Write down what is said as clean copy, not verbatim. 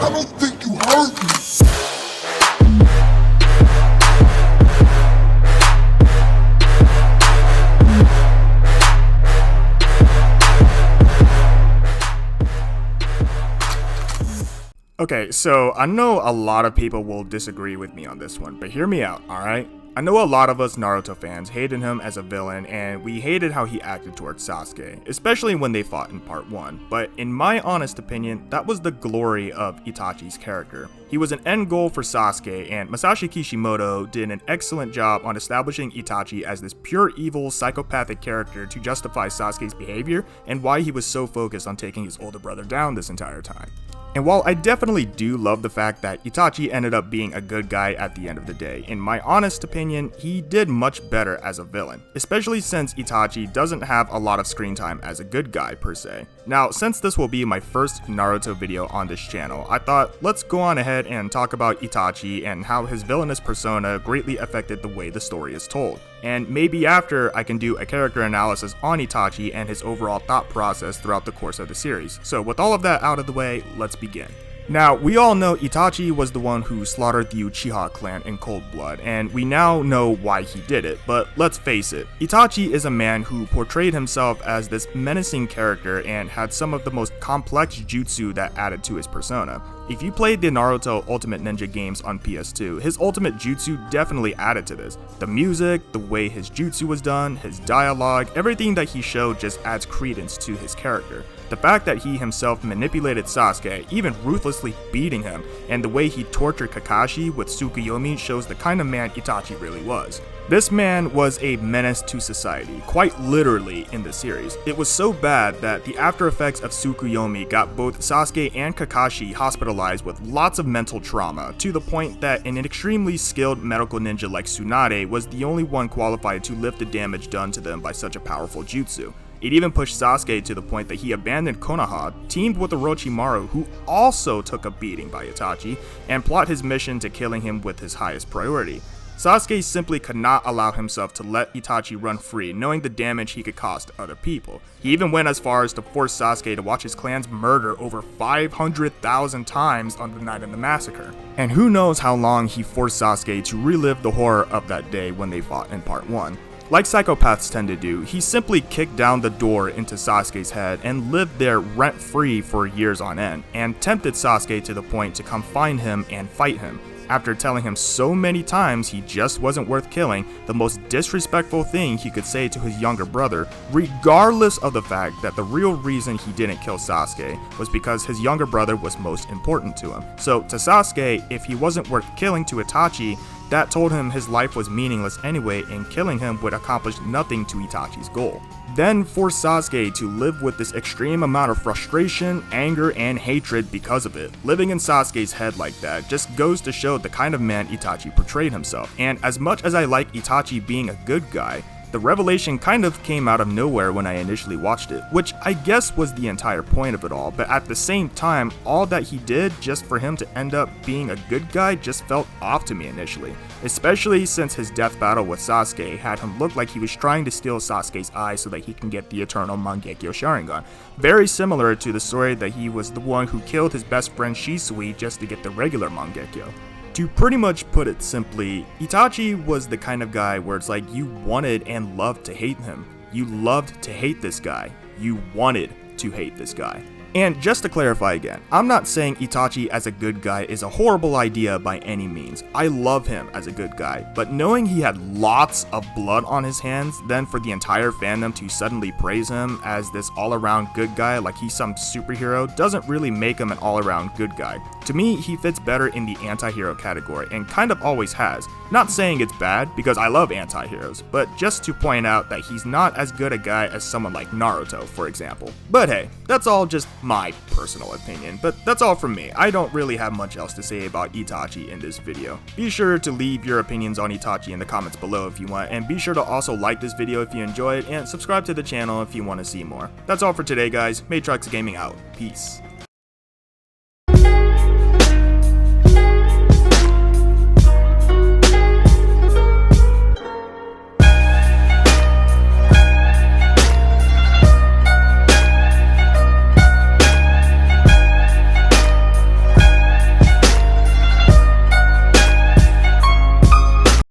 I don't think you heard me. Okay, so I know a lot of people will disagree with me on this one, but hear me out, alright? I know a lot of us Naruto fans hated him as a villain, and we hated how he acted towards Sasuke, especially when they fought in part 1, but in my honest opinion, that was the glory of Itachi's character. He was an end goal for Sasuke, and Masashi Kishimoto did an excellent job on establishing Itachi as this pure evil, psychopathic character to justify Sasuke's behavior and why he was so focused on taking his older brother down this entire time. And while I definitely do love the fact that Itachi ended up being a good guy at the end of the day, in my honest opinion, he did much better as a villain, especially since Itachi doesn't have a lot of screen time as a good guy per se. Now, since this will be my first Naruto video on this channel, I thought let's go on ahead and talk about Itachi and how his villainous persona greatly affected the way the story is told. And maybe after, I can do a character analysis on Itachi and his overall thought process throughout the course of the series. So with all of that out of the way, let's begin. Now, we all know Itachi was the one who slaughtered the Uchiha clan in cold blood, and we now know why he did it, but let's face it, Itachi is a man who portrayed himself as this menacing character and had some of the most complex jutsu that added to his persona. If you played the Naruto Ultimate Ninja games on PS2, his ultimate jutsu definitely added to this. The music, the way his jutsu was done, his dialogue, everything that he showed just adds credence to his character. The fact that he himself manipulated Sasuke, even ruthlessly beating him, and the way he tortured Kakashi with Tsukuyomi shows the kind of man Itachi really was. This man was a menace to society, quite literally in the series. It was so bad that the after effects of Tsukuyomi got both Sasuke and Kakashi hospitalized with lots of mental trauma, to the point that an extremely skilled medical ninja like Tsunade was the only one qualified to lift the damage done to them by such a powerful jutsu. It even pushed Sasuke to the point that he abandoned Konoha, teamed with Orochimaru, who also took a beating by Itachi, and plot his mission to killing him with his highest priority. Sasuke simply could not allow himself to let Itachi run free, knowing the damage he could cause to other people. He even went as far as to force Sasuke to watch his clan's murder over 500,000 times on the night of the massacre. And who knows how long he forced Sasuke to relive the horror of that day when they fought in part 1. Like psychopaths tend to do, he simply kicked down the door into Sasuke's head and lived there rent-free for years on end, and tempted Sasuke to the point to come find him and fight him. After telling him so many times he just wasn't worth killing, the most disrespectful thing he could say to his younger brother, regardless of the fact that the real reason he didn't kill Sasuke was because his younger brother was most important to him. So to Sasuke, if he wasn't worth killing to Itachi, that told him his life was meaningless anyway, and killing him would accomplish nothing to Itachi's goal. Then forced Sasuke to live with this extreme amount of frustration, anger, and hatred because of it. Living in Sasuke's head like that just goes to show the kind of man Itachi portrayed himself. And as much as I like Itachi being a good guy, the revelation kind of came out of nowhere when I initially watched it, which I guess was the entire point of it all, but at the same time, all that he did just for him to end up being a good guy just felt off to me initially, especially since his death battle with Sasuke had him look like he was trying to steal Sasuke's eye so that he can get the eternal Mangekyo Sharingan, very similar to the story that he was the one who killed his best friend Shisui just to get the regular Mangekyo. To pretty much put it simply, Itachi was the kind of guy where it's like you wanted and loved to hate him. You loved to hate this guy. You wanted to hate this guy. And just to clarify again, I'm not saying Itachi as a good guy is a horrible idea by any means. I love him as a good guy, but knowing he had lots of blood on his hands, then for the entire fandom to suddenly praise him as this all-around good guy like he's some superhero doesn't really make him an all-around good guy. To me, he fits better in the anti-hero category and kind of always has. Not saying it's bad, because I love anti-heroes, but just to point out that he's not as good a guy as someone like Naruto, for example. But hey, that's all just my personal opinion, but that's all from me. I don't really have much else to say about Itachi in this video. Be sure to leave your opinions on Itachi in the comments below if you want, and be sure to also like this video if you enjoyed, and subscribe to the channel if you want to see more. That's all for today, guys. Matrox Gaming out. Peace.